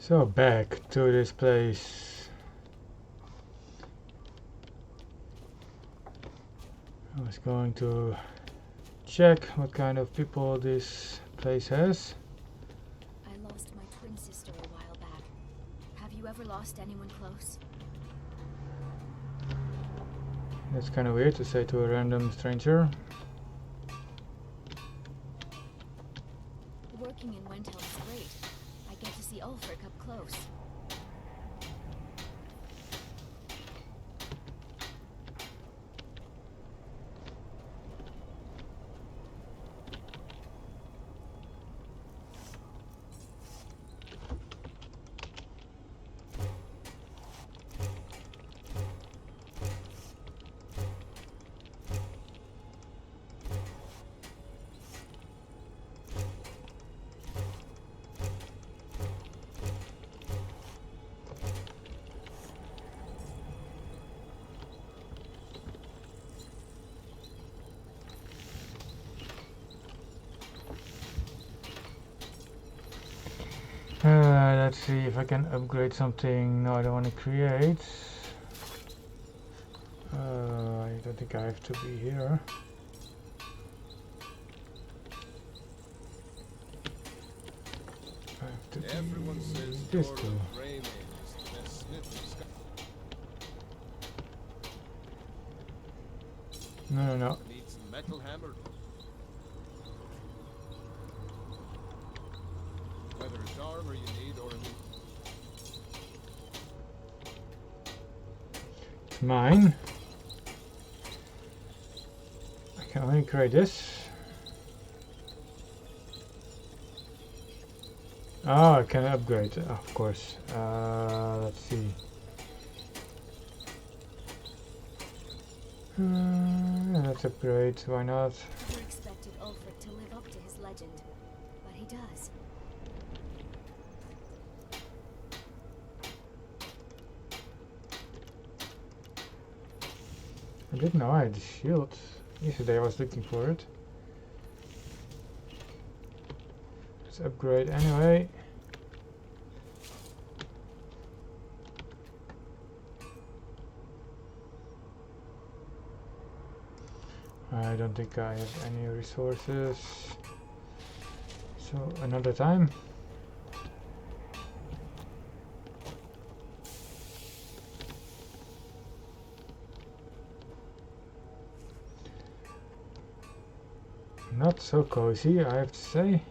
So back to this place. I was going to check what kind of people this place has. I lost my twin sister a while back. Have you ever lost anyone close? That's kind of weird to say to a random stranger. Working in Windhelm is great. I get to see Ulfric up close. Let's see if I can upgrade something. No, I don't want to create. I don't think I have to be here. I have to Everyone says this Thor too. of Grey Man is the best smith in Skyrim. No. Needs some metal hammered. Whether it's armor you need or a new It's mine. I can only create this. Oh, I can upgrade, of course. Let's see. Let's upgrade, why not? Never expected Ulfric to live up to his legend, but he does. I didn't know I had the shield. Yesterday I was looking for it. Let's upgrade anyway. I don't think I have any resources. So another time. Not so cozy, I have to say.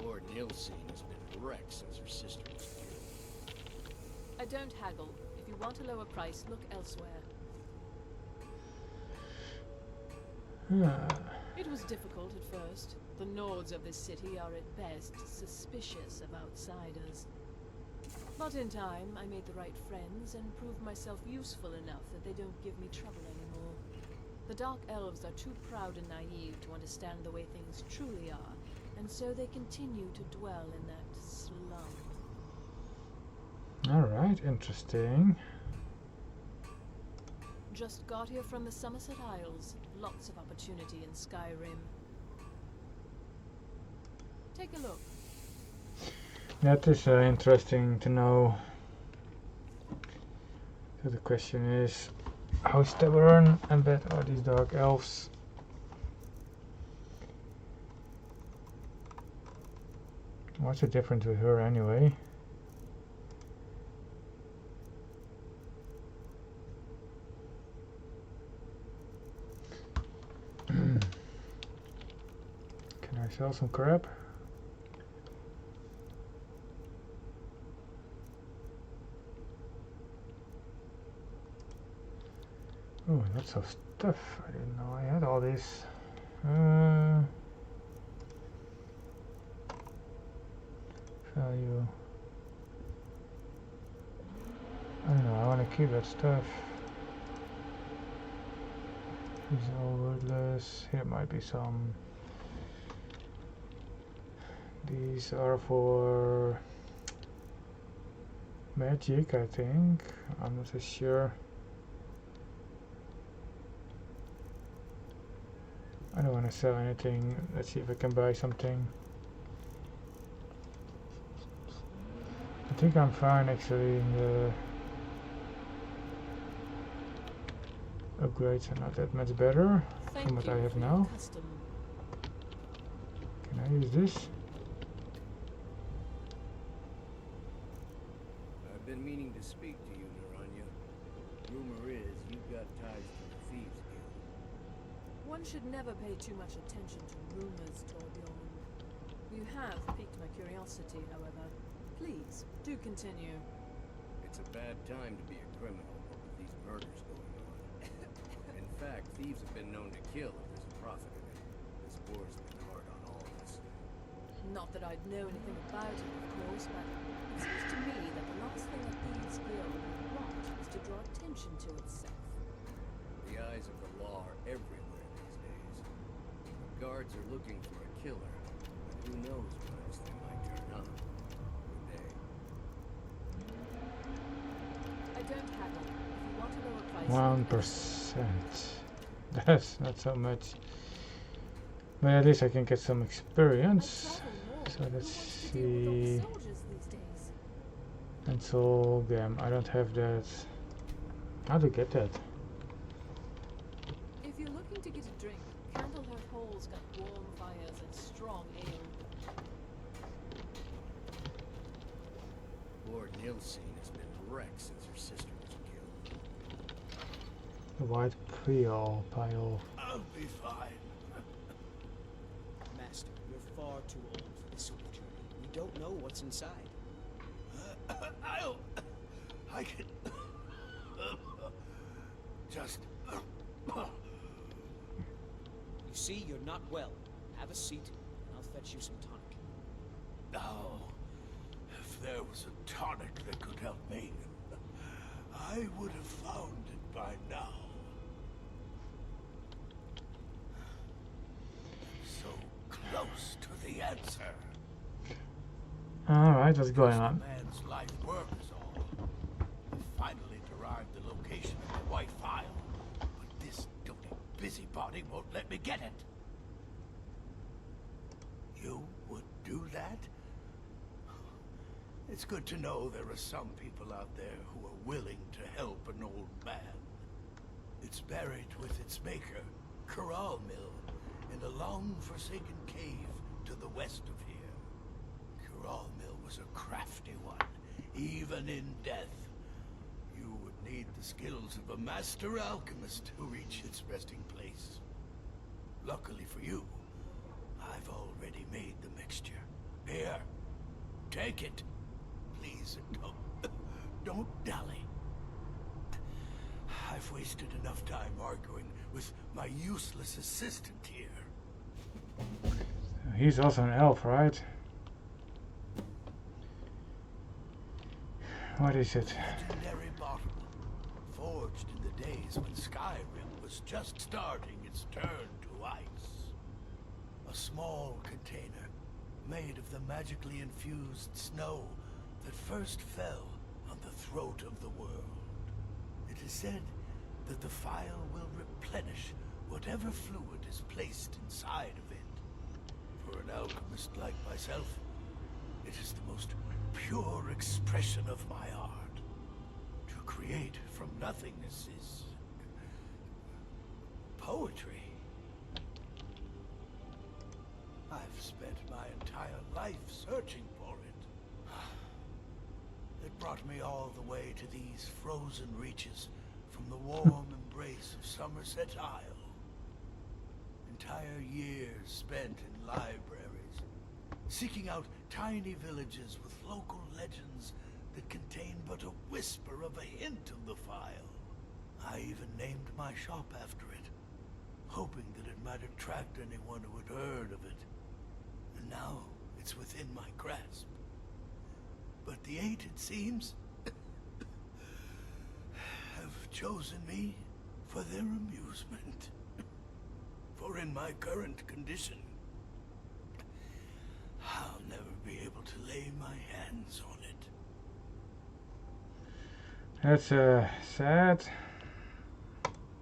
Lord Nilsine has been wrecked since her sister was killed. I don't haggle. If you want a lower price, look elsewhere. It was difficult at first. The Nords of this city are at best suspicious of outsiders. But in time, I made the right friends and proved myself useful enough that they don't give me trouble anymore. The Dark Elves are too proud and naive to understand the way things truly are, and so they continue to dwell in that slum. Alright, interesting. Just got here from the Somerset Isles. Lots of opportunity in Skyrim. Take a look. That is interesting to know. So the question is, how stubborn and bad are these dark elves? What's the difference with her anyway? Can I sell some crap? Oh, lots of stuff. I didn't know I had all this. Value. I don't know, I want to keep that stuff. These are all worthless. Here might be some. These are for magic, I think. I'm not so sure. I don't want to sell anything. Let's see if I can buy something. I think I'm fine actually in the upgrades are not that much better from what I have now. Can I use this? I've been meaning to speak to you, Naranya. Rumor is you've got ties to the Thieves Guild. One should never pay too much attention to rumors, Torbjorn. You have piqued my curiosity, however. Please, do continue. It's a bad time to be a criminal with these murders going on. In fact, thieves have been known to kill if there's a profit in it. This war's been hard on all of us. Not that I'd know anything about it, of course, but it seems to me that the last thing a Thieves Guild would want is to draw attention to itself. The eyes of the law are everywhere these days. The guards are looking for a killer, but who knows what else they might turn up. Good day. I don't haggle. If you want to lower prices... 1%. That's not so much. But at least I can get some experience. So let's see. Cancel game. I don't have that. How to get that? If you're looking to get a drink, Candlehearth Hall's got warm fires and strong ale. Lord Nilsine has been wrecked since her sister was killed. The white pile. I'll be fine. Master, you're far too old for this sort of journey. We don't know what's inside. I can just. You see, you're not well. Have a seat, and I'll fetch you some tonic. Oh, if there was a tonic that could help me, I would have found it by now. So close to the answer. Alright, what's going on? Man's life work is all. I finally derived the location of the white file, but this doting busybody won't let me get it. You would do that? It's good to know there are some people out there who are willing to help an old man. It's buried with its maker, Corral Mill, in a long-forsaken cave to the west of here. Corral Mill was a crafty one, even in death. You would need the skills of a master alchemist to reach its resting place. Luckily for you, I've already made the mixture. Here, take it. Please, don't dally. I've wasted enough time arguing with my useless assistant here. He's also an elf, right? What is it? Legendary bottle, forged in the days when Skyrim was just starting its turn to ice. A small container, made of the magically infused snow that first fell on the throat of the world. It is said that the file will replenish whatever fluid is placed inside of it. For an alchemist like myself, it is the most pure expression of my art. To create from nothingness is poetry. I've spent my entire life searching for it. It brought me all the way to these frozen reaches from the warm embrace of Somerset Isle. Entire years spent in libraries, seeking out tiny villages with local legends that contain but a whisper of a hint of the file. I even named my shop after it, hoping that it might attract anyone who had heard of it. And now it's within my grasp. But the Eight, it seems, have chosen me for their amusement. For in my current condition, I'll never be able to lay my hands on it. That's sad.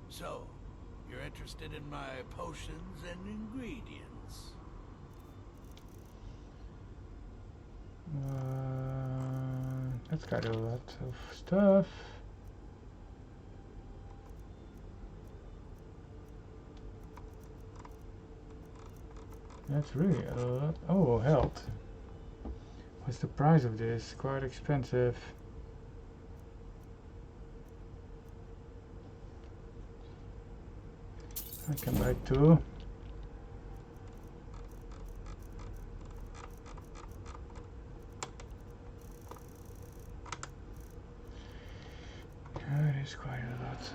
So, you're interested interested in my potions and ingredients? That's got a lot of stuff. That's really a lot. Oh, health. What's the price of this? Quite expensive. I can buy 2. That is quite a lot.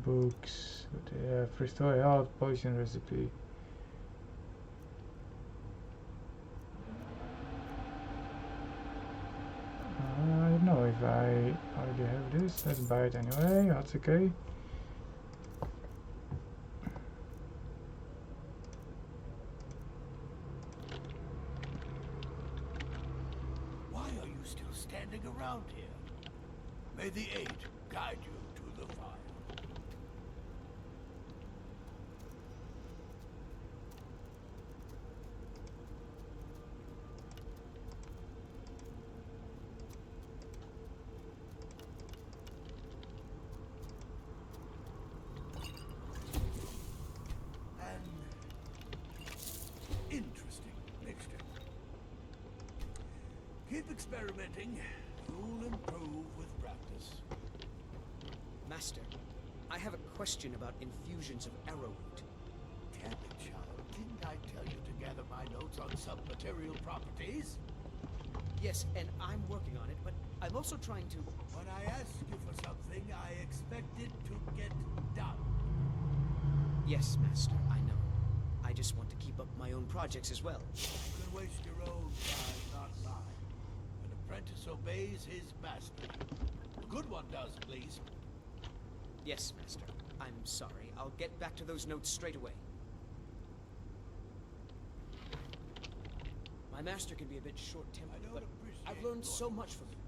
Books, but yeah, restore health, poison recipe. I don't know if I already have this. Let's buy it anyway. That's okay. Why are you still standing around here? May the 8 guide you to the fire. Interesting mixture. Keep experimenting. You'll improve with practice. Master, I have a question about infusions of arrowroot. Damn it, child. Didn't I tell you to gather my notes on some material properties? Yes, and I'm working on it, but I'm also trying to... When I ask you for something, I expect it to get done. Yes, Master, I know. I just want to keep up my own projects as well. You can waste your own time, not mine. An apprentice obeys his master. A good one does, please. Yes, Master. I'm sorry. I'll get back to those notes straight away. My master can be a bit short-tempered, but I've learned so much from him.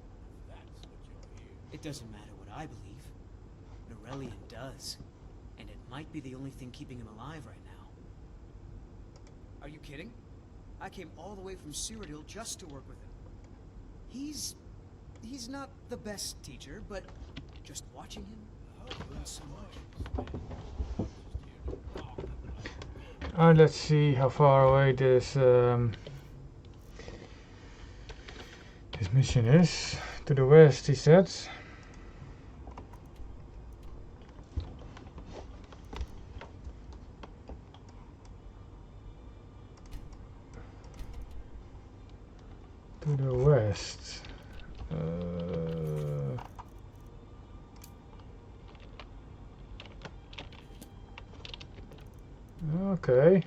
That's what you're here. It doesn't matter what I believe. Norellian does. And it might be the only thing keeping him alive right now. Are you kidding? I came all the way from Cyrodiil just to work with him. He's not the best teacher, but just watching him, I learned so much. Let's see how far away this this mission is. To the west, he said. To the west. Okay,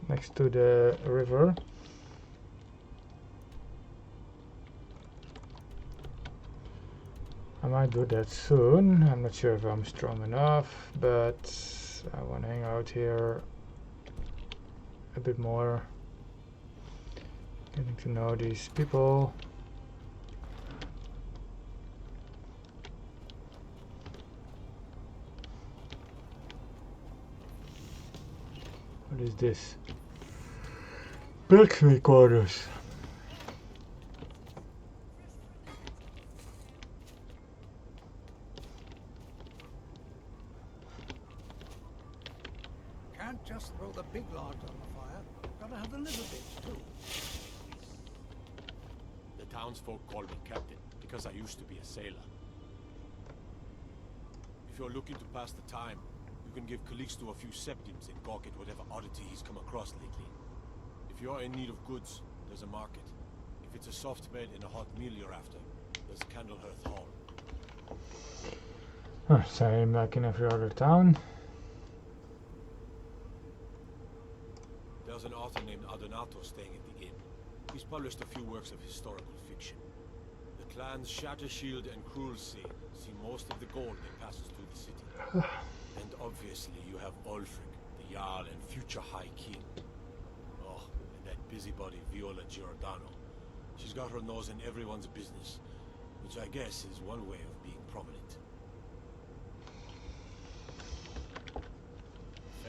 next to the river. I might do that soon. I'm not sure if I'm strong enough, but I want to hang out here a bit more, getting to know these people. What is this? Blacksmith quarters. Can't just throw the big logs on the fire. Gotta have the little bits, too. The townsfolk call me captain because I used to be a sailor. If you're looking to pass the time, you can give Calixto a few septims and gawk at whatever oddity he's come across lately. If you're in need of goods, there's a market. If it's a soft bed and a hot meal you're after, there's Candlehearth Hall. Same like in every other town. There's an author named Adonato staying at the inn. He's published a few works of historical fiction. The clans Shattershield and Cruelsea see most of the gold that passes through the city. And obviously you have Ulfric, the the Jarl and future High King. Oh, and that busybody Viola Giordano. She's got her nose in everyone's business, which I guess is one way of being prominent.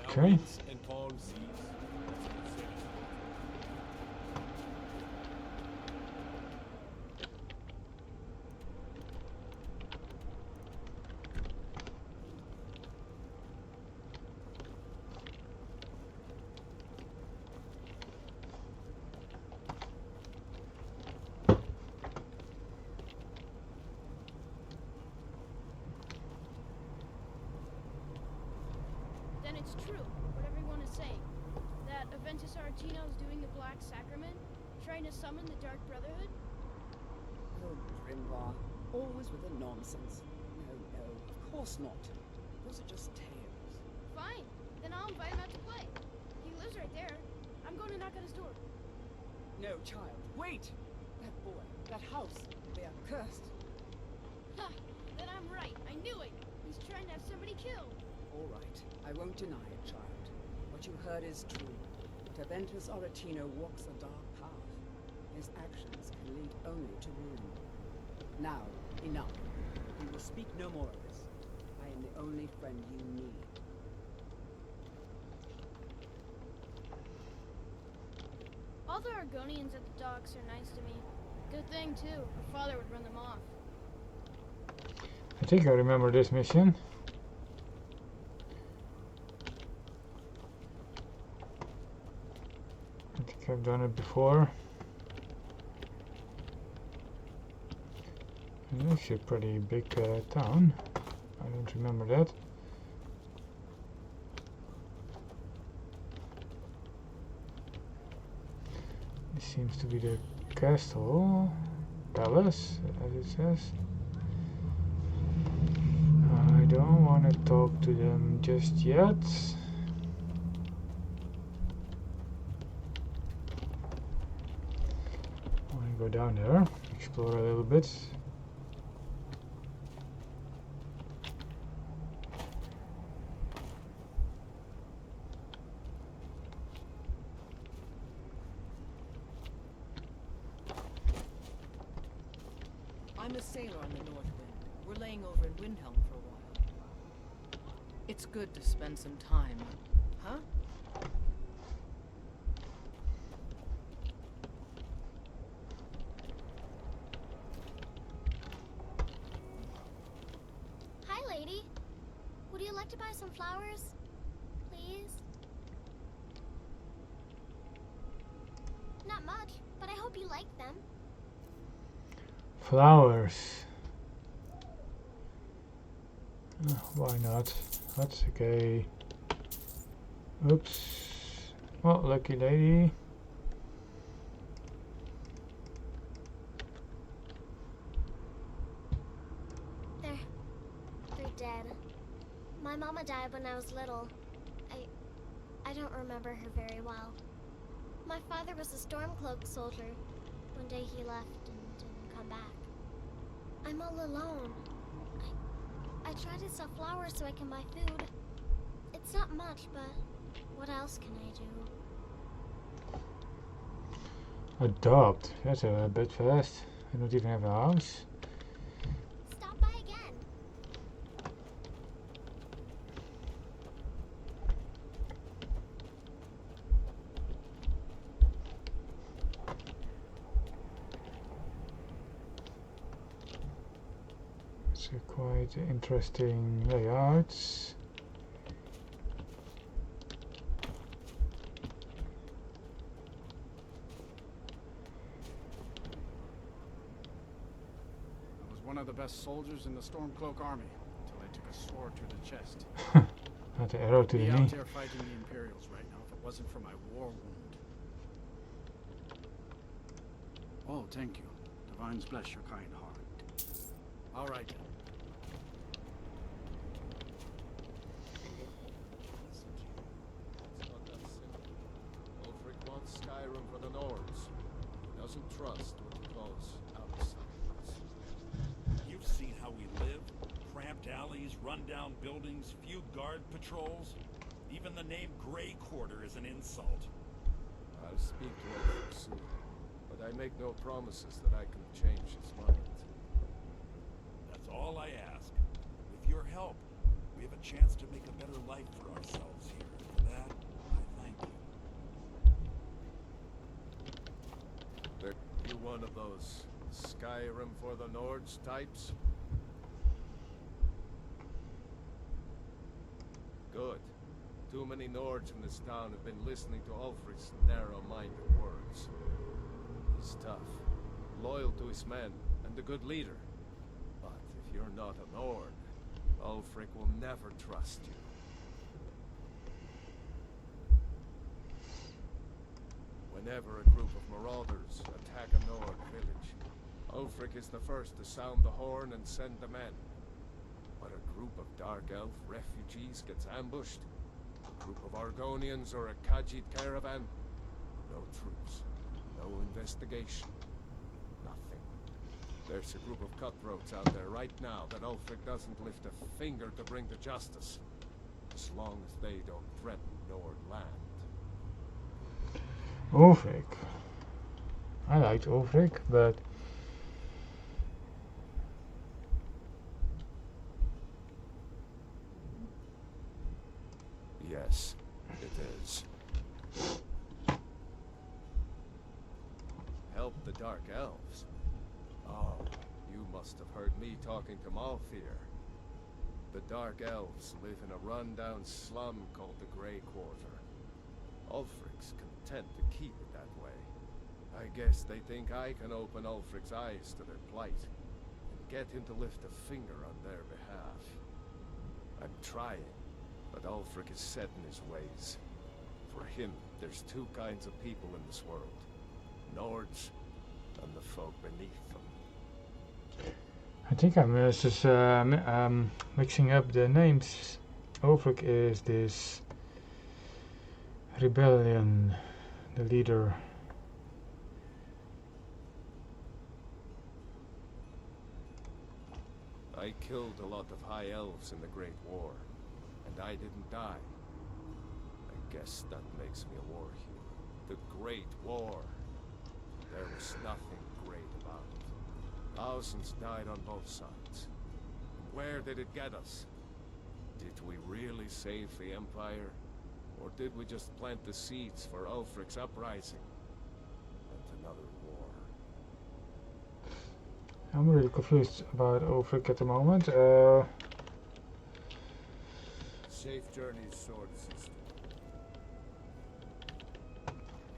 Okay. Falcons and palm seas. Then it's true, what everyone is saying. That Aventus Aretino is doing the Black Sacrament, trying to summon the Dark Brotherhood? Oh, Grimvar, always with the nonsense. No, of course not. Those are just tales. Fine, then I'll invite him out to play. He lives right there. I'm going to knock on his door. No, child, wait! That boy, that house, they are cursed. Ha! Then I'm right. I knew it. He's trying to have somebody killed. All right, I won't deny it, child. What you heard is true. But Aventus Aretino walks a dark path. His actions can lead only to ruin. Now, enough. We will speak no more of this. I am the only friend you need. All the Argonians at the docks are nice to me. Good thing, too. Her father would run them off. I think I remember this mission. I think I've done it before. And it's a pretty big town. I don't remember that. This seems to be the castle, palace, as it says. I don't want to talk to them just yet. I want to go down there, explore a little bit. I'm a sailor on the North Wind. We're laying over in Windhelm for a while. It's good to spend some time, huh? Hi, lady. Would you like to buy some flowers? Please? Not much, but I hope you like them. Flowers. Why not? That's okay. Oops. Well, lucky lady. They're dead. My mama died when I was little. I don't remember her very well. My father was a Stormcloak soldier. One day he left and didn't come back. I'm all alone. I try to sell flowers so I can buy food. It's not much, but what else can I do? Adopt. That's a bit fast. I don't even have a house. Stop by again. It's a quite interesting layouts. I was one of the best soldiers in the Stormcloak army until I took a sword to the chest. Not an arrow to I'd the be knee. out there fighting the Imperials right now if it wasn't for my war wound. Oh, thank you. Divines bless your kind heart. All right. It's not that simple. Ulfric wants Skyrim for the Nords. He doesn't trust what he calls outsiders. You've seen how we live. Cramped alleys, run-down buildings, few guard patrols. Even the name Grey Quarter is an insult. I'll speak to Ulfric soon, but I make no promises that I can change his mind. That's all I ask. With your help, we have a chance to make a better life for ourselves here. For that, I thank you. Are you one of those Skyrim for the Nords types? Good. Too many Nords in this town have been listening to Ulfric's narrow-minded words. He's tough, loyal to his men, and a good leader. But if you're not a Nord, Ulfric will never trust you. Whenever a group of marauders attack a Nord village, Ulfric is the first to sound the horn and send the men. But a group of Dark Elf refugees gets ambushed, a group of Argonians or a Khajiit caravan, no troops, no investigation, nothing. There's a group of cutthroats out there right now that Ulfric doesn't lift a finger to bring to justice, as long as they don't threaten Nord land. Ulfric. I liked Ulfric, but Yes, it is. Help the Dark Elves? Oh, you must have heard me talking to Malfir. The Dark Elves live in a run-down slum called the Grey Quarter. Ulfric's content to keep it that way. I guess they think I can open Ulfric's eyes to their plight and get him to lift a finger on their behalf. I'm trying. But Ulfric is set in his ways. For him, there's two kinds of people in this world. Nords, and the folk beneath them. I think I'm just mixing up the names. Ulfric is this rebellion, the leader. I killed a lot of high elves in the Great War. And I didn't die. I guess that makes me a war hero. The Great War. There was nothing great about it. Thousands died on both sides. Where did it get us? Did we really save the Empire? Or did we just plant the seeds for Ulfric's uprising? And another war. I'm really confused about Ulfric at the moment. Safe journeys, sword sister.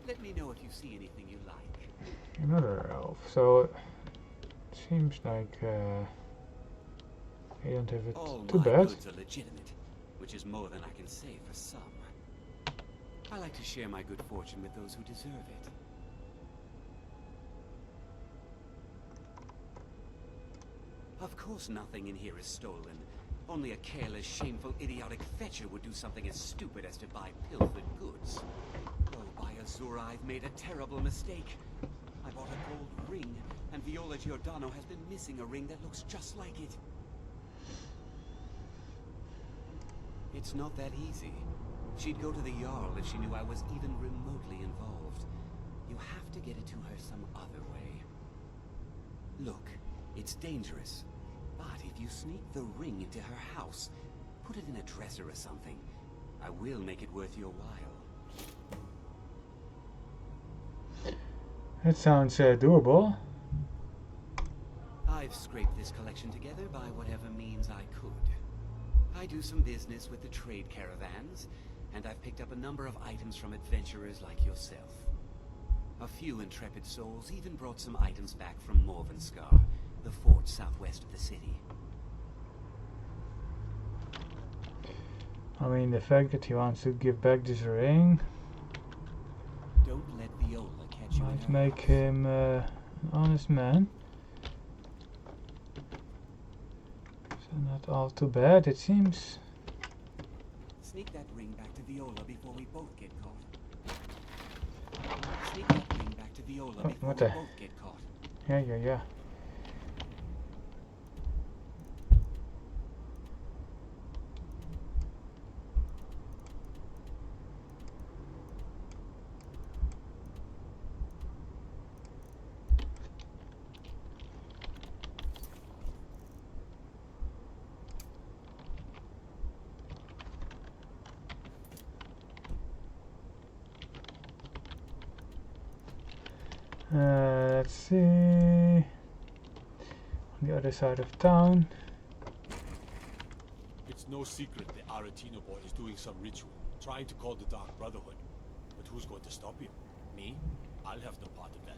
Let me know if you see anything you like. Another elf. So it seems like they don't have it All too my bad. goods are legitimate, which is more than I can say for some. I like to share my good fortune with those who deserve it. Of course nothing in here is stolen. Only a careless, shameful, idiotic fetcher would do something as stupid as to buy pilfered goods. Oh, by Azura, I've made a terrible mistake. I bought a gold ring, and Viola Giordano has been missing a ring that looks just like it. It's not that easy. She'd go to the Jarl if she knew I was even remotely involved. You have to get it to her some other way. Look, it's dangerous. But if you sneak the ring into her house, put it in a dresser or something, I will make it worth your while. That sounds doable. I've scraped this collection together by whatever means I could. I do some business with the trade caravans, and I've picked up a number of items from adventurers like yourself. A few intrepid souls even brought some items back from Morvenskar, the fort southwest of the city. I mean, the fact that he wants to give back this ring Don't let Viola catch you in might her make house. him an honest man. So not all too bad, it seems. Sneak that ring back to Viola before we both get caught. Sneak that ring back to Viola before we what both the- get caught. Yeah. Let's see. On the other side of town. It's no secret the Aretino boy is doing some ritual, trying to call the Dark Brotherhood. But who's going to stop him? Me? I'll have no part of that.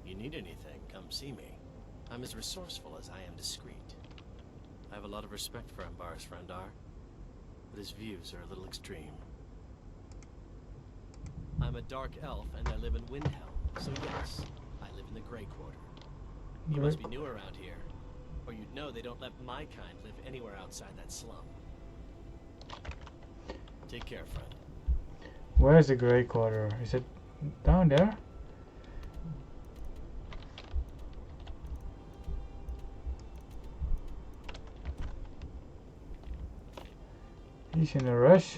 You need anything, come see me. I'm as resourceful as I am discreet. I have a lot of respect for Ambar's Frendar, but his views are a little extreme. I'm a dark elf and I live in Windhelm, so yes, I live in the Grey Quarter. You must be new around here, or you'd know they don't let my kind live anywhere outside that slum. Take care, friend. Where's the Grey Quarter? Is it down there? He's in a rush.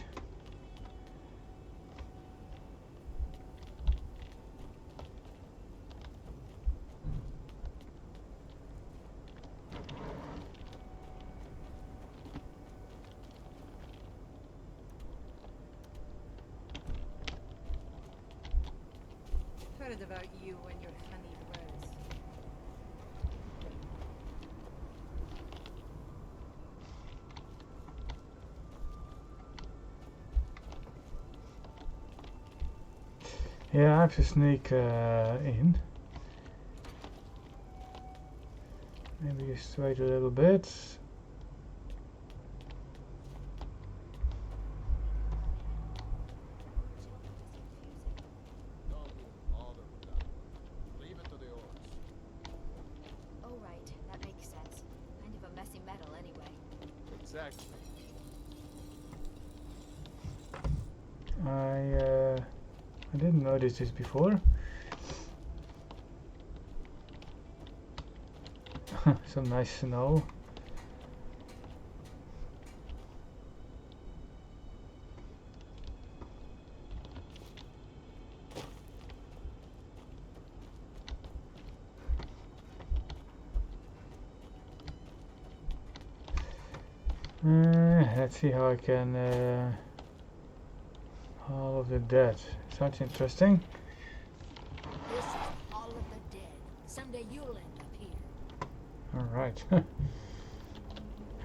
Heard about you and your honeyed rose. Yeah, I have to sneak in. Maybe just wait a little bit. Leave it to the orcs. Oh, right. That makes sense. Kind of a messy metal anyway. Exactly. I didn't notice this before. Some nice snow. Let's see how I can Hall of the Dead. Sounds interesting. This is the Hall of the Dead. Someday you'll end up here. Alright.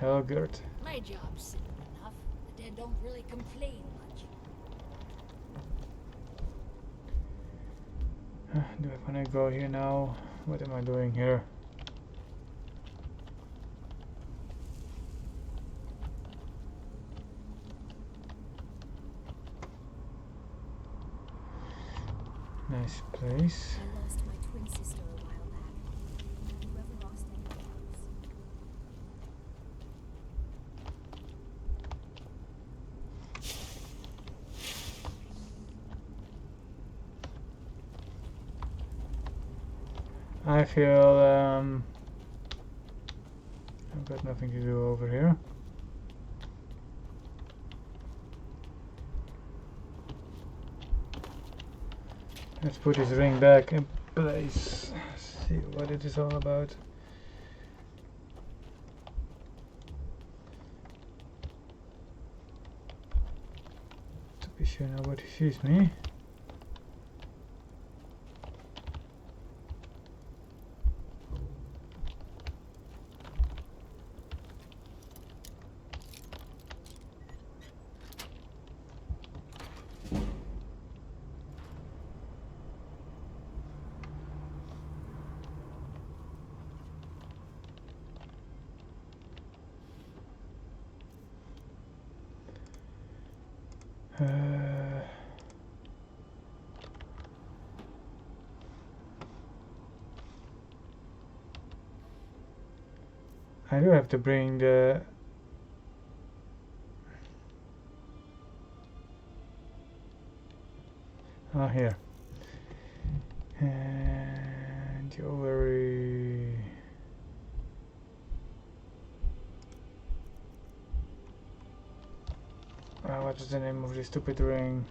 Helgert. My job's simple enough. The dead don't really complain much. Do I want to go here now? What am I doing here? Nice place. I lost my twin sister a while back. Have you ever lost anyone else? I feel I've got nothing to do over here. Let's put his ring back in place. See what it is all about. To be sure nobody sees me. I do have to bring the here and jewelry. What is the name of this stupid ring?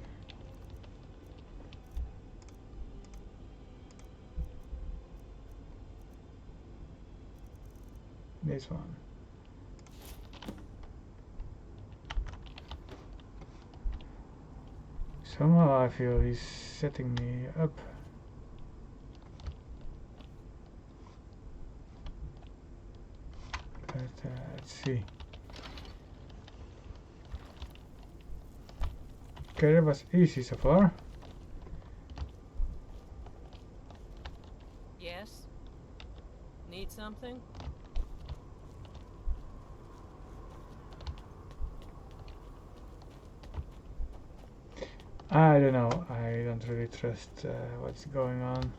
This one. Somehow I feel he's setting me up. But let's see. Okay, that was easy so far. Yes? Need something? I don't know. I don't really trust what's going on.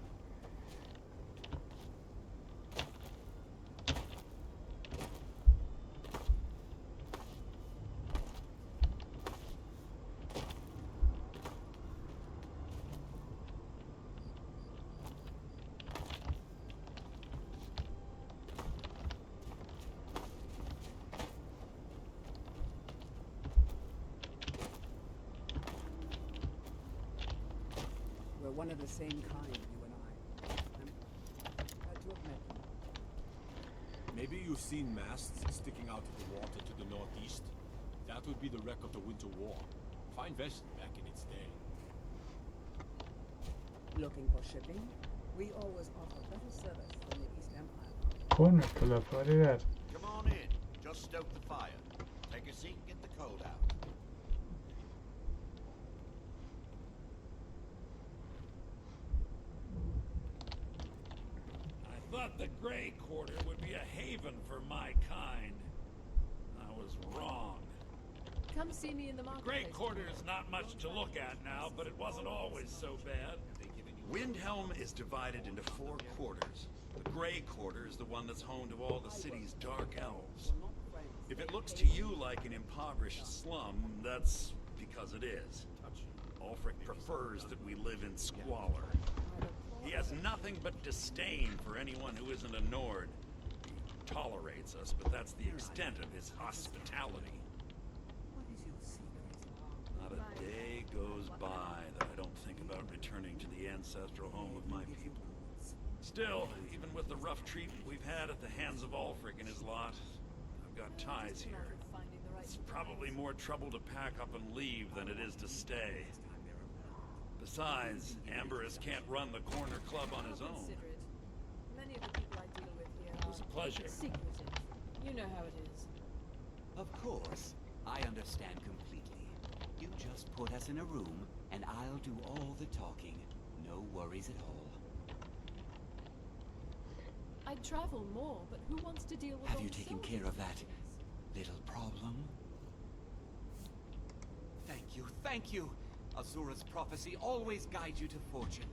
We're one of the same kind, you and I. I'm glad to have met you. Maybe you've seen masts sticking out of the water to the northeast. That would be the wreck of the Winter War. Fine vessel back in its day. Looking for shipping? We always offer better service than the East Empire. Corner pull up, what is that? Come on in. Just stoke the fire. Take a seat and get the cold out. I thought the Grey Quarter would be a haven for my kind. I was wrong. Come see me in the marketplace. Grey Quarter is not much to look at now, but it wasn't always so bad. Windhelm is divided into 4 quarters. The Grey Quarter is the one that's home to all the city's dark elves. If it looks to you like an impoverished slum, that's because it is. Ulfric prefers that we live in squalor. He has nothing but disdain for anyone who isn't a Nord. He tolerates us, but that's the extent of his hospitality. Not a day goes by that I don't think about returning to the ancestral home of my people. Still, even with the rough treatment we've had at the hands of Ulfric and his lot, I've got ties here. It's probably more trouble to pack up and leave than it is to stay. Besides, Amberus can't run the corner club on his own. Many of the people I deal with here It was a pleasure. secretive. You know how it is. Of course. I understand completely. You just put us in a room, and I'll do all the talking. No worries at all. I'd travel more, but who wants to deal with Have all you the taken soldiers? care of that little problem? Thank you! Azura's prophecy always guides you to fortune.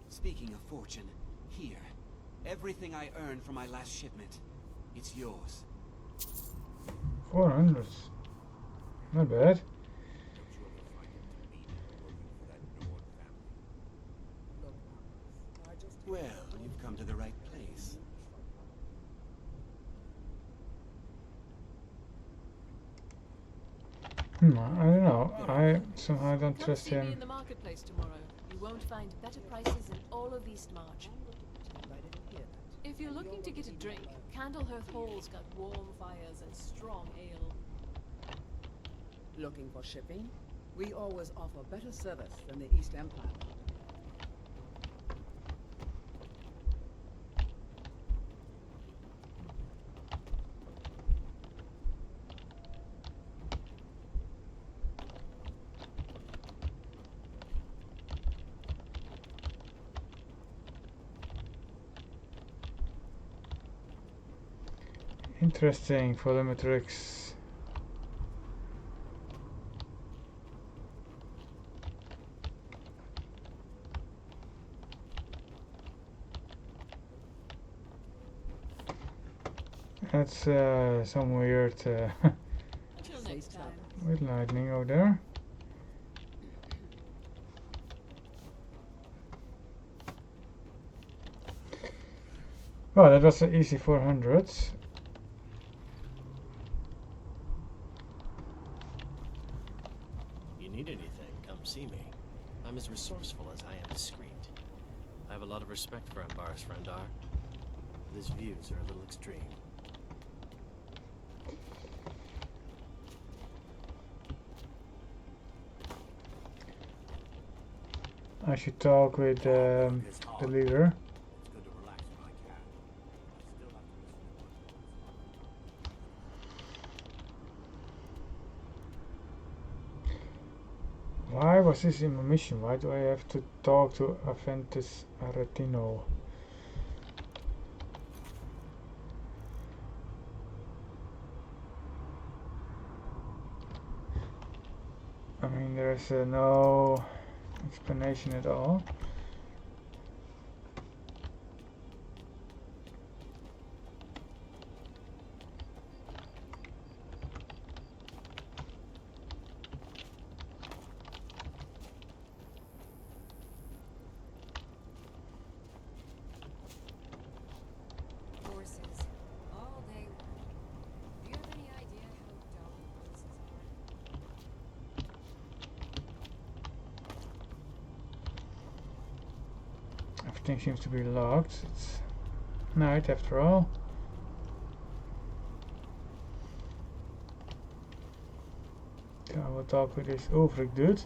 Speaking of fortune, here. Everything I earned from my last shipment. It's yours. 400. Not bad. Well, you've come to the right place. I don't know. I somehow don't Come trust see me him. in the marketplace tomorrow. You won't find better prices in all of Eastmarch. If you're looking to get a drink, Candlehearth Hall's got warm fires and strong ale. Looking for shipping? We always offer better service than the East Empire. Interesting volumetrics. That's some weird Until next time. with lightning over there. Well, that was an easy 400. You need anything, come see me. I'm as resourceful as I am discreet. I have a lot of respect for Ambar's Frendar. His views are a little extreme. I should talk with the leader. Why was this in my mission? Why do I have to talk to Aventus Aretino? I mean, there's no explanation at all. Everything seems to be locked. It's night after all. So I will talk with this Ulfric dude.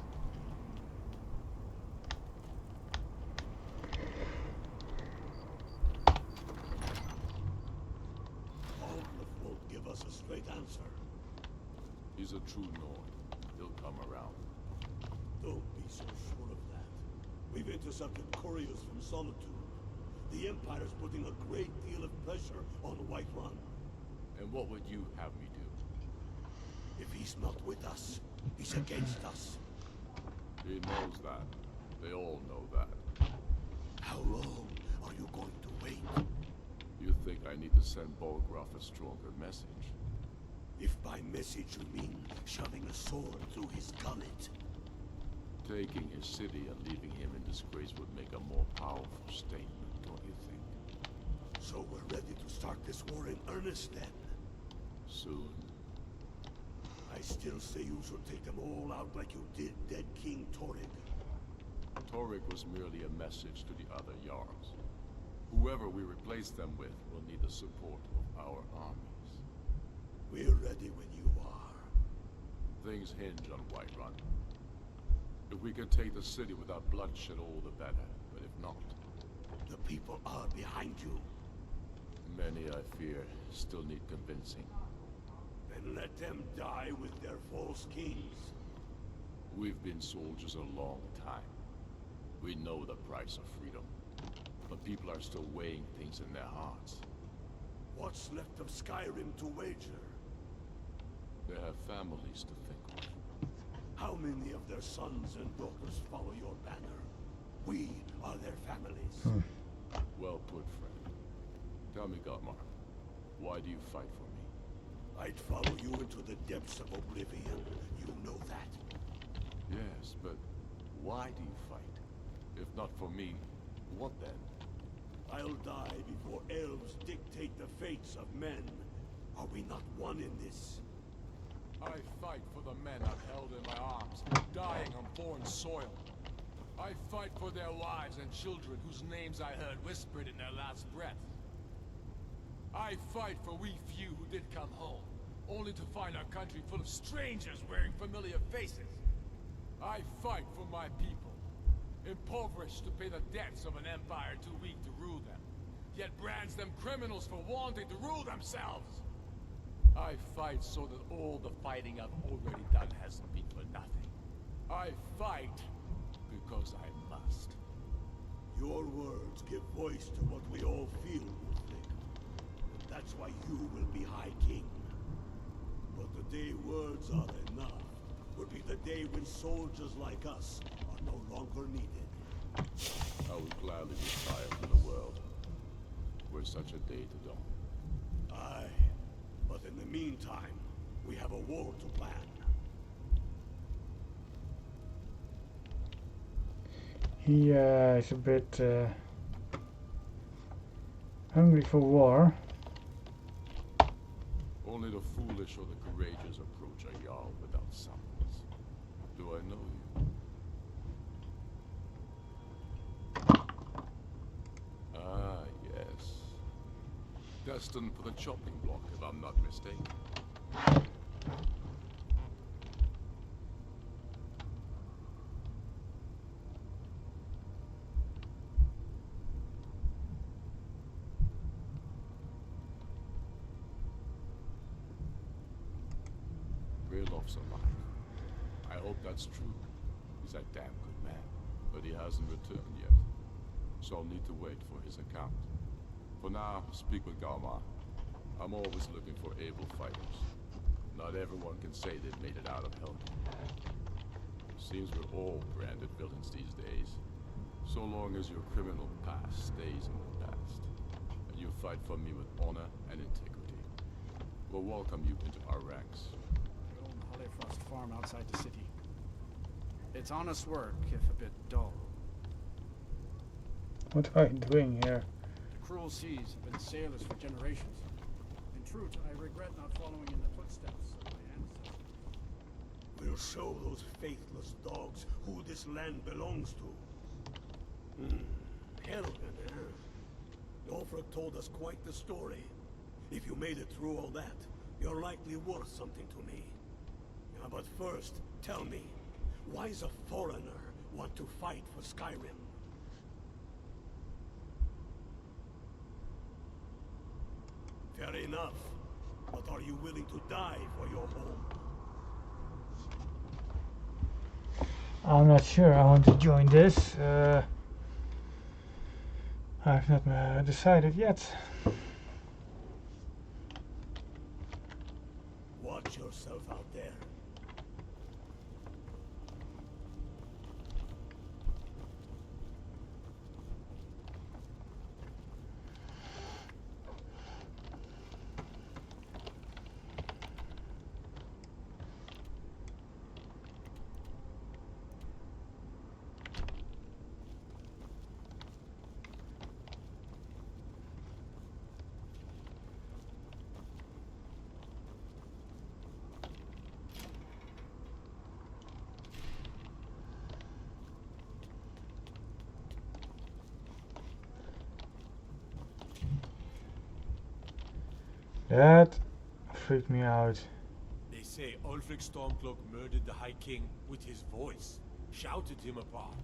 Ulfric won't give us a straight answer. He's a true Nord. He'll come around. Don't be so sure of that. We've intercepted couriers from Solitude. The Empire's putting a great deal of pressure on Whiterun. And what would you have me do? If he's not with us, he's against us. He knows that. They all know that. How long are you going to wait? You think I need to send Bolgraf a stronger message? If by message you mean shoving a sword through his gullet. Taking his city and leaving him in disgrace would make a more powerful statement, don't you think? So we're ready to start this war in earnest then? Soon. I still say you should take them all out like you did dead King Torrig. Torrig was merely a message to the other Jarls. Whoever we replace them with will need the support of our armies. We're ready when you are. Things hinge on Whiterun. If we can take the city without bloodshed, all the better. But if not... The people are behind you. Many, I fear, still need convincing. Then let them die with their false kings. We've been soldiers a long time. We know the price of freedom. But people are still weighing things in their hearts. What's left of Skyrim to wager? They have families to think of. How many of their sons and daughters follow your banner? We are their families. Well put, friend. Tell me, Godmar, why do you fight for me? I'd follow you into the depths of oblivion. You know that. Yes, but why do you fight? If not for me, what then? I'll die before elves dictate the fates of men. Are we not one in this? I fight for the men I've held in my arms, dying on foreign soil. I fight for their wives and children whose names I heard whispered in their last breath. I fight for we few who did come home, only to find our country full of strangers wearing familiar faces. I fight for my people, impoverished to pay the debts of an empire too weak to rule them, yet brands them criminals for wanting to rule themselves. I fight so that all the fighting I've already done hasn't been for nothing. I fight because I must. Your words give voice to what we all feel, Ulfric. That's why you will be High King. But the day words are enough will be the day when soldiers like us are no longer needed. I would gladly retire from the world, were such a day to dawn. Aye, but in the meantime, we have a war to plan. He is a bit hungry for war. Only the foolish or the courageous approach a Jarl without summons. Do I know you? Ah, yes. Destined for the chopping block, if I'm not mistaken. elves alive. I hope that's true. He's a damn good man, but he hasn't returned yet. So I'll need to wait for his account. For now, speak with Galma. I'm always looking for able fighters. Not everyone can say they've made it out of hell. Seems we're all branded villains these days. So long as your criminal past stays in the past, and you fight for me with honor and integrity, we'll welcome you into our ranks. I own the Holleyfrost farm outside the city. It's honest work, if a bit dull. What are you doing here? The cruel seas have been sailors for generations. In truth, I regret not following in the footsteps of my ancestors. We'll show those faithless dogs who this land belongs to. Helgen, eh? Ulfric told us quite the story. If you made it through all that, you're likely worth something to me. But first, tell me, why does a foreigner want to fight for Skyrim? Fair enough. But are you willing to die for your home? I'm not sure I want to join this. I've not decided yet. Watch yourself out there. That freaked me out. They say Ulfric Stormcloak murdered the High King with his voice, shouted him apart.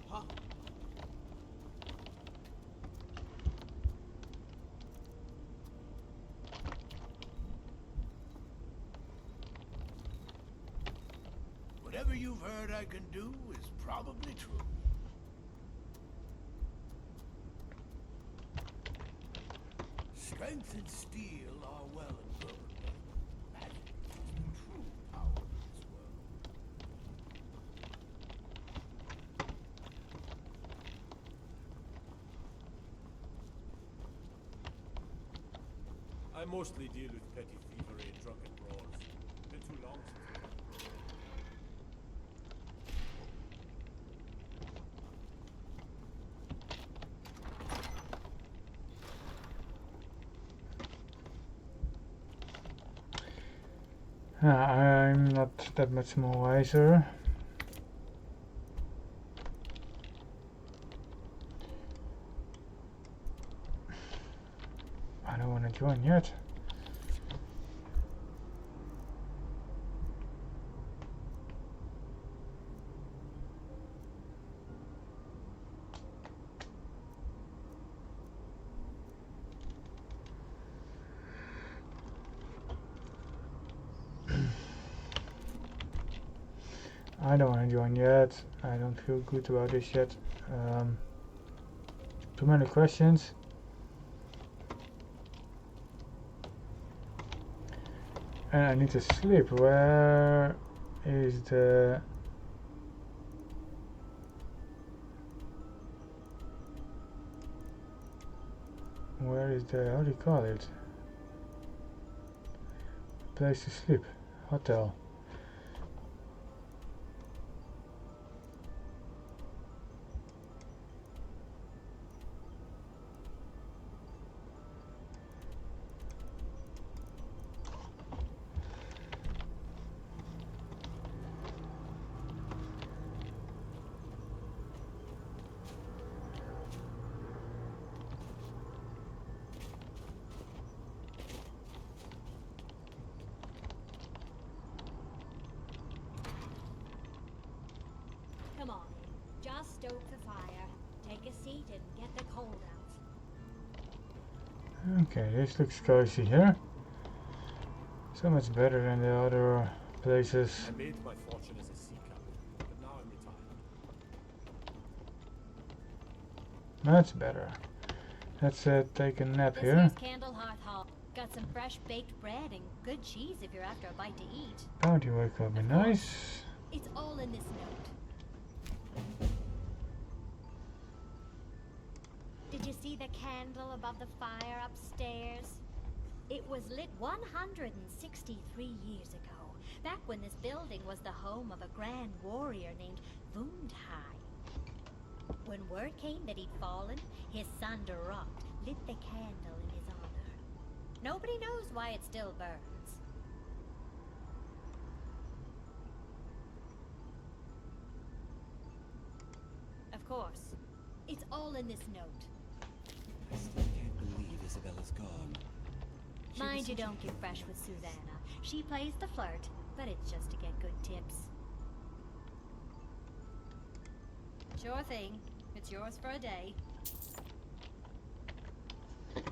Huh? Whatever you've heard I can do is probably true. Strength and steel are well and good, but magic is the true power of this world. I mostly deal with petty thievery and drunken brawls. Been too long since I'm not that much more wiser. I don't want to join yet. I don't want to join yet. I don't feel good about this yet. Too many questions. And I need to sleep. Where is the... Where is the... how do you call it? Place to sleep. Hotel. take a seat and get the cold out. Okay, this looks cozy here. So much better than the other places. I made my fortune as a sea captain, but now I'm retired. Much better. Let's take a nap This here. here's Candlehearth Hall. Got some fresh baked bread and good cheese if you're after a bite to eat. Bounty wake up, be nice. It's all in this note. Did you see the candle above the fire upstairs? It was lit 163 years ago, back when this building was the home of a grand warrior named Windhelm. When word came that he'd fallen, his son Durok lit the candle in his honor. Nobody knows why it still burns. Of course, it's all in this note. I still can't believe Isabella's gone. Mind you don't get fresh with Susanna. She plays the flirt, but it's just to get good tips. Sure thing. It's yours for a day.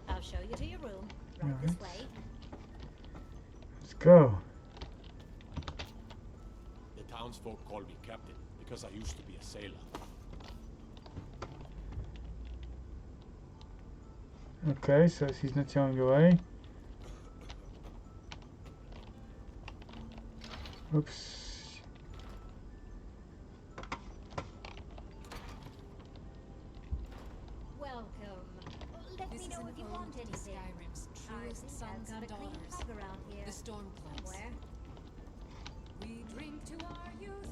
I'll show you to your room. Right this way. Let's go. The townsfolk call me captain because I used to be a sailor. Okay, so she's not showing the way. Oops. Welcome. Let me know if you want anything. Skyrim's truest sons and daughters, around here. the Stormcloaks. Somewhere. We drink to our youth,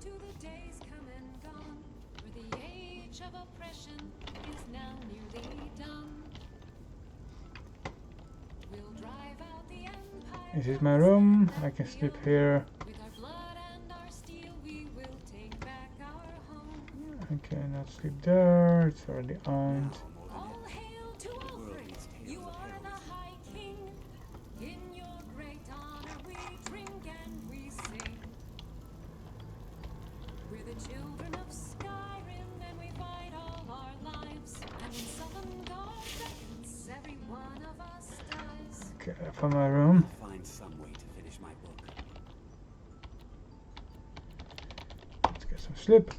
to the days come and gone, where the age of oppression is now nearly done. We'll drive out the empire. This is my room. I can sleep here. With our blood and our steel, we will take back our home. I cannot sleep there. It's already owned. All hail to Alfred, you are the High King. In your great honor we drink and we sing. We're the children of Skyrim and we fight all our lives. And when Southern God reckons, every one of us dies. Okay, from my room. I'll find some way to finish my book. Let's get some sleep.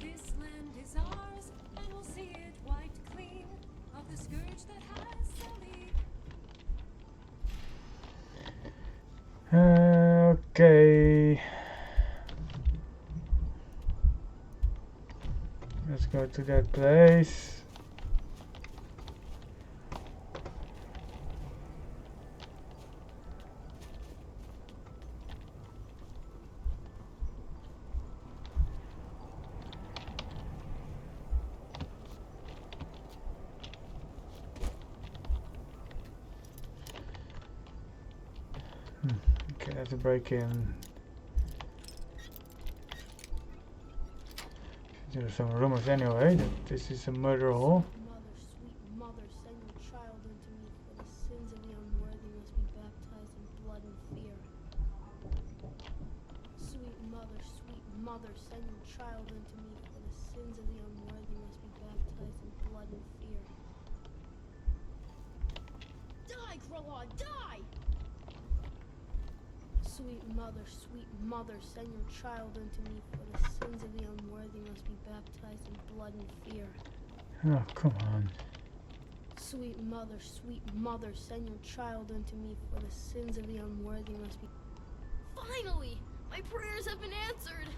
This land is ours, and we'll see it wiped clean of the scourge that has sullied. Okay. Let's go to that place. Okay, that's a break in. There are some rumors anyway that this is a murder hole. Mother, sweet mother, send your child unto me, for the sins of the unworthy must be baptized in blood and fear. Sweet mother, send your child unto me, for the sins of the unworthy must be baptized in blood and fear. Die, Krolon, die! Sweet mother, send your child unto me, for the sins of the unworthy must be baptized in blood and fear. Oh, come on. Sweet mother, send your child unto me, for the sins of the unworthy must be... Finally! My prayers have been answered!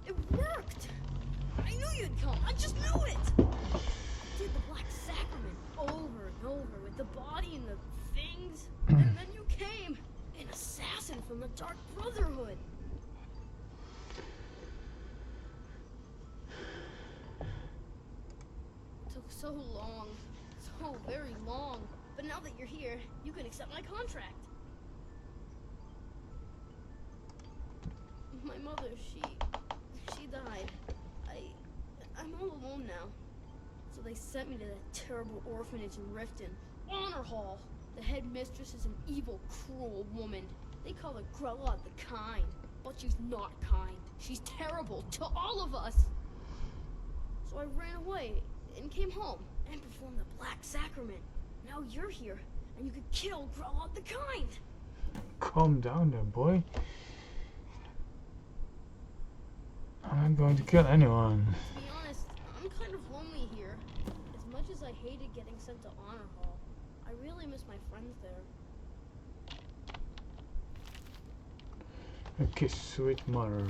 It worked! I knew you'd come! I just knew it! I did the Black Sacrament over and over with the body and the things, and then you came! An assassin from the Dark Brotherhood! It took so long. So very long. But now that you're here, you can accept my contract. My mother, she died. I'm all alone now. So they sent me to that terrible orphanage in Riften. Honor Hall. The headmistress is an evil, cruel woman. They call her Grella the Kind, but she's not kind. She's terrible to all of us. So I ran away and came home and performed the Black Sacrament. Now you're here, and you could kill Grella the Kind. Calm down there, boy. I'm not going to kill anyone. To be honest, I'm kind of lonely here. As much as I hated getting sent to Honor Hall, I really miss my friends there. A kiss, sweet mother.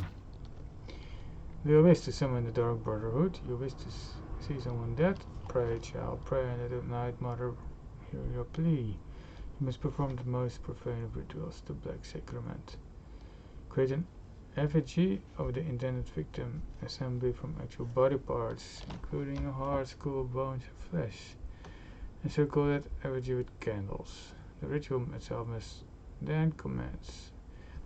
Do you wish to summon the Dark Brotherhood? You wish to see someone dead? Pray, child, pray, and at night, mother, hear your plea. You must perform the most profane of rituals, the Black Sacrament. Create an effigy of the intended victim, assembly from actual body parts, including a heart, skull, bones, and flesh. Encircle that effigy with candles. The ritual itself must then commence.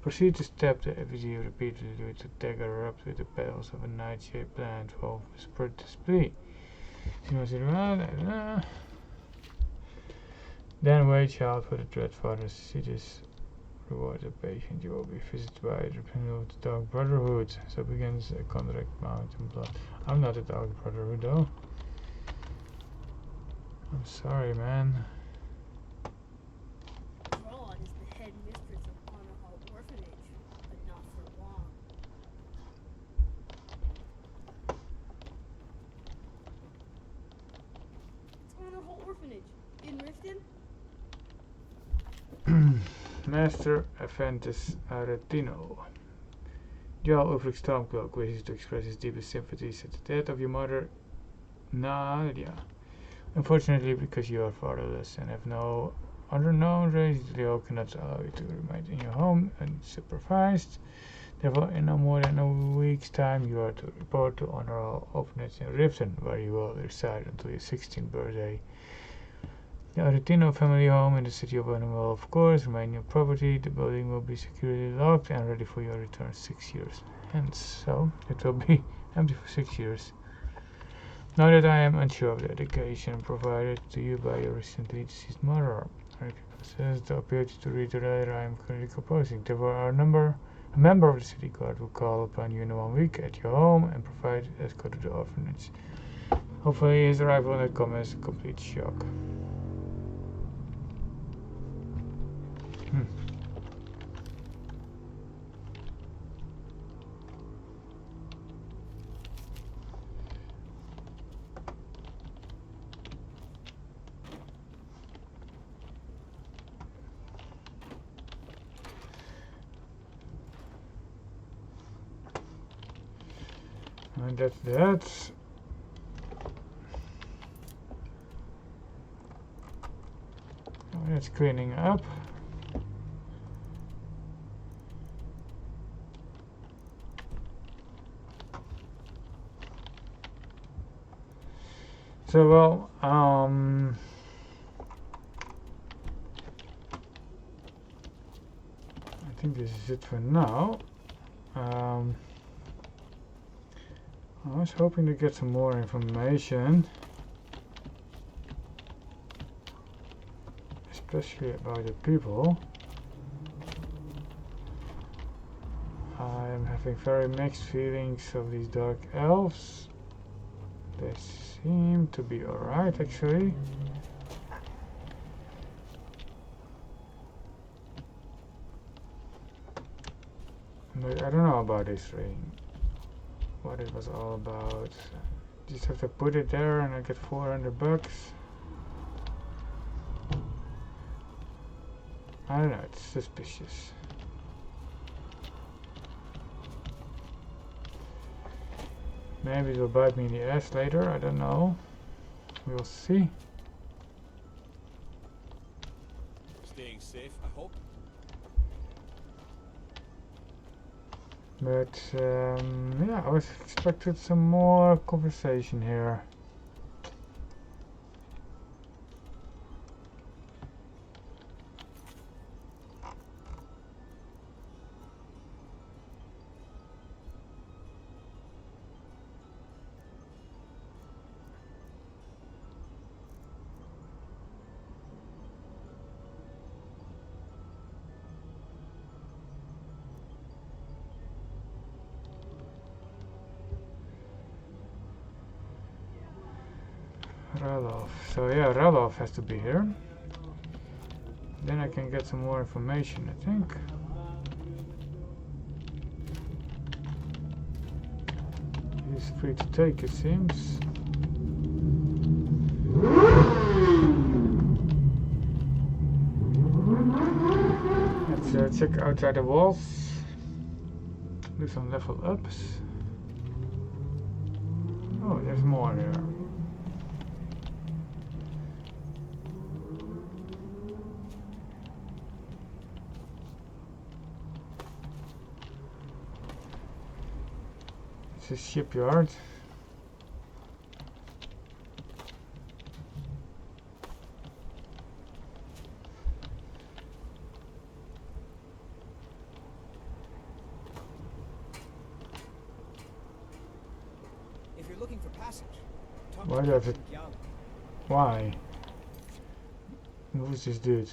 Proceed to stab the effigy repeatedly with a dagger rubbed with the petals of a nightshade plant while whispered this plea. Then wait, child, for the Dread Father. See this reward the patient. You will be visited by the representative of the Dark Brotherhood. So begins a contract bound in blood. I'm not a Dark Brotherhood though. I'm sorry, man. Broad is the headmistress of Honor Hall Orphanage, but not for long. It's Honor Hall Orphanage in Riften. Master Aventus Aretino. Jarl Ulfric Stormcloak wishes to express his deepest sympathies at the death of your mother, Nadia. Unfortunately, because you are fatherless and have no other known race, Leo cannot allow you to remain in your home unsupervised. Therefore, in no more than a week's time, you are to report to Honor Hall Orphanage in Riften, where you will reside until your 16th birthday. The Aretino family home in the city of Windhelm will, of course, remain your property. The building will be securely locked and ready for your return 6 years hence, so it will be empty for 6 years. Now that I am unsure of the education provided to you by your recently deceased mother, I possess the ability to read the letter I am currently composing. Therefore, a member of the city guard will call upon you in 1 week at your home and provide escort to the orphanage. Hopefully, his arrival will not come as a complete shock. And that's that. Oh, it's cleaning up. So well, I think this is it for now. I was hoping to get some more information, especially about the people. I'm having very mixed feelings of these dark elves. They seem to be alright, actually. But I don't know about this ring. What it was all about. Just have to put it there and I get 400 bucks. I don't know, it's suspicious. Maybe it will bite me in the ass later, I don't know. We'll see. Staying safe, I hope. But yeah, I was expected some more conversation here. Ralof. So yeah, Ralof has to be here. Then I can get some more information, I think. He's free to take, it seems. Let's check outside the walls. Do some level ups. Oh, there's more here. It's a shipyard. If you're looking for passage, talk Why to does it? Captain Gyal. Why? Who's this dude?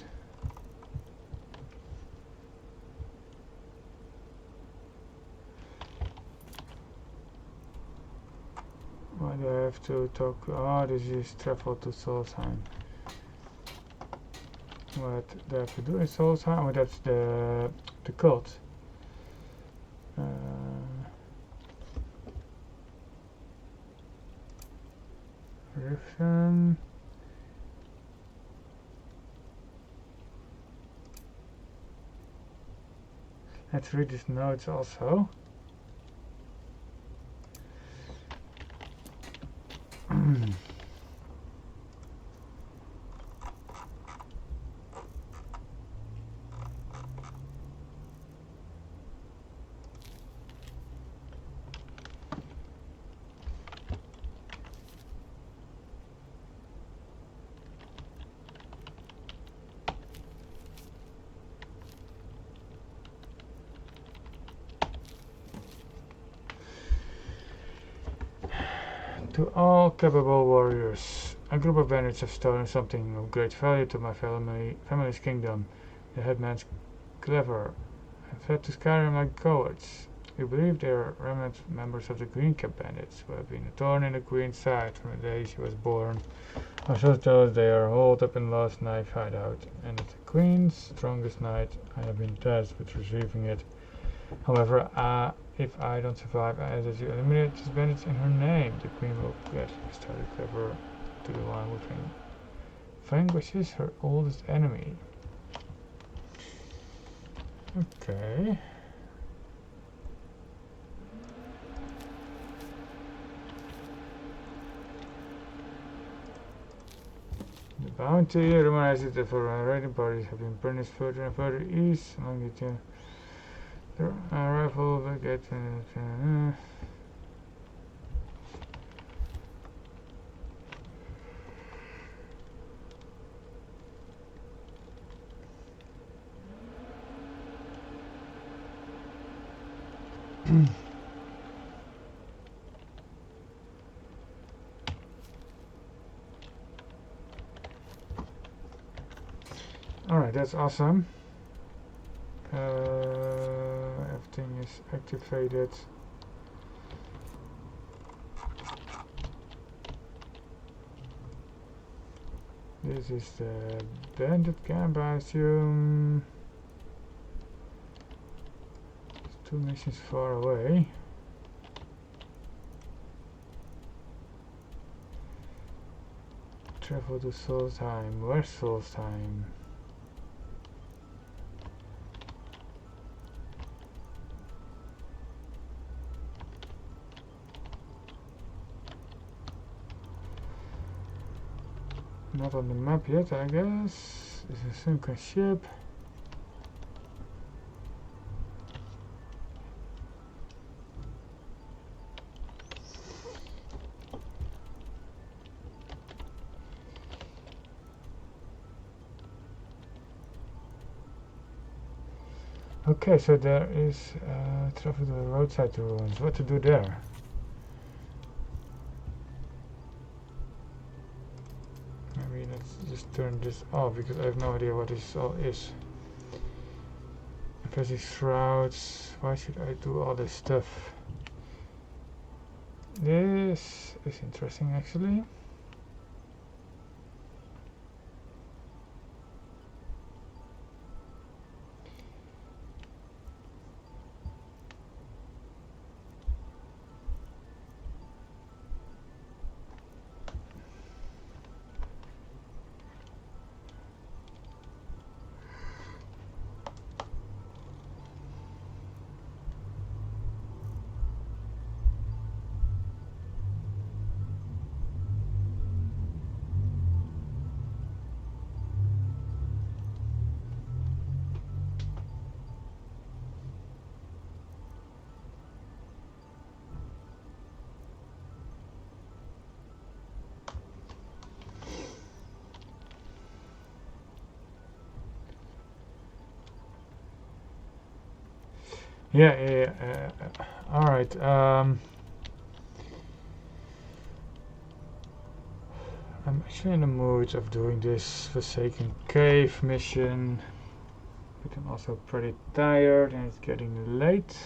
Why do I have to talk? Oh, this is travel to Solsheim. What do I have to do in Solsheim? Oh, that's the cult. Riffen. Let's read his notes also. To all capable warriors, a group of bandits have stolen something of great value to my family's kingdom. The headman's clever and fled to Skyrim like cowards. We believe they are remnant members of the Green Cap bandits, who have been a thorn in the Queen's side from the day she was born. Also those they are holed up in Lost Knife hideout, and as the Queen's strongest knight, I have been tasked with retrieving it. However, if I don't survive, I ask that you eliminate these bandits in her name. The Queen will gladly restore the clever to the one who vanquishes her oldest enemy. Okay. The bounty reminds that for raiding parties have been punished further and further east among the two. The rifle will get Alright, that's awesome. Everything is activated. This is the bandit camp, I assume. There's 2 missions far away. Travel to Solsheim. Where's Solsheim? Not on the map yet, I guess. It's a sunken ship. Okay, so there is travel to the roadside ruins. What to do there? Maybe let's just turn this off because I have no idea what this all is. Impressive shrouds. Why should I do all this stuff? This is interesting actually. Yeah. Alright. I'm actually in the mood of doing this Forsaken Cave mission. But I'm also pretty tired and it's getting late.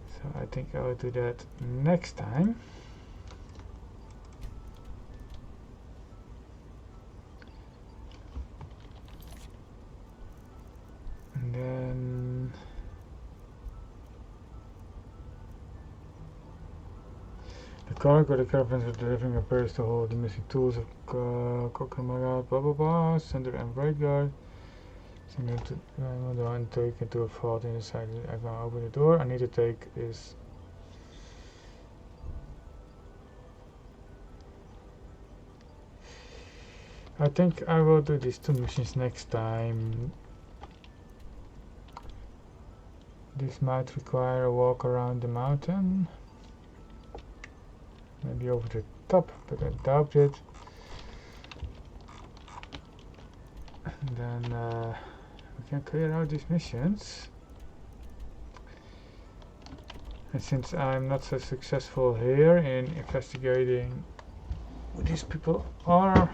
So I think I will do that next time. And then the car got the caravans of delivering appears to hold the missing tools of Kokramaga, blah blah blah, center and right guard. So I'm going to take into a vault inside. I'm going to open the door. I need to take is I think I will do these two missions next time. This might require a walk around the mountain. Maybe over the top, but I doubt it. And then we can clear out these missions. And since I'm not so successful here in investigating who these people are,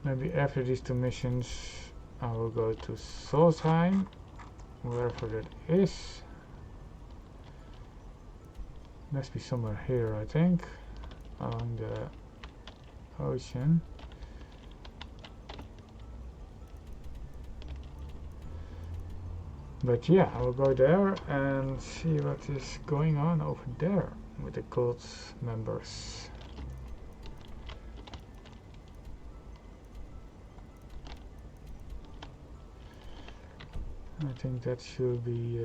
maybe after these two missions I will go to Solsheim, wherever that is. Must be somewhere here, I think, along the ocean. But yeah, I will go there and see what is going on over there with the cult members. I think that should be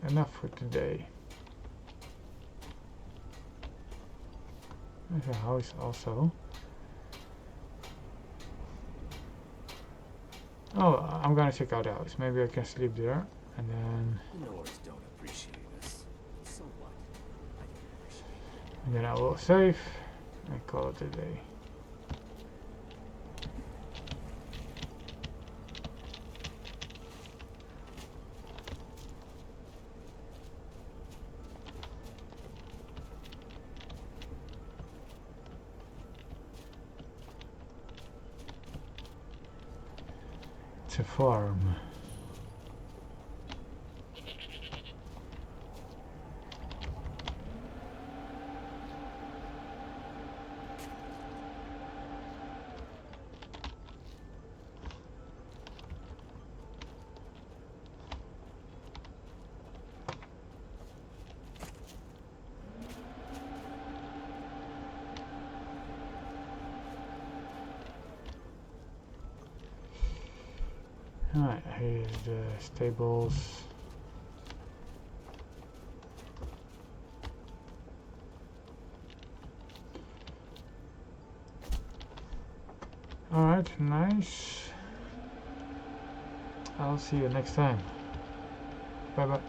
enough for today. There's a house also. Oh, I'm gonna check out the house. Maybe I can sleep there, and then. The Nords don't appreciate us. So what? I don't appreciate it. And then I will save and call it a day. It's a farm. Alright, here's the stables. Alright, nice. I'll see you next time. Bye bye.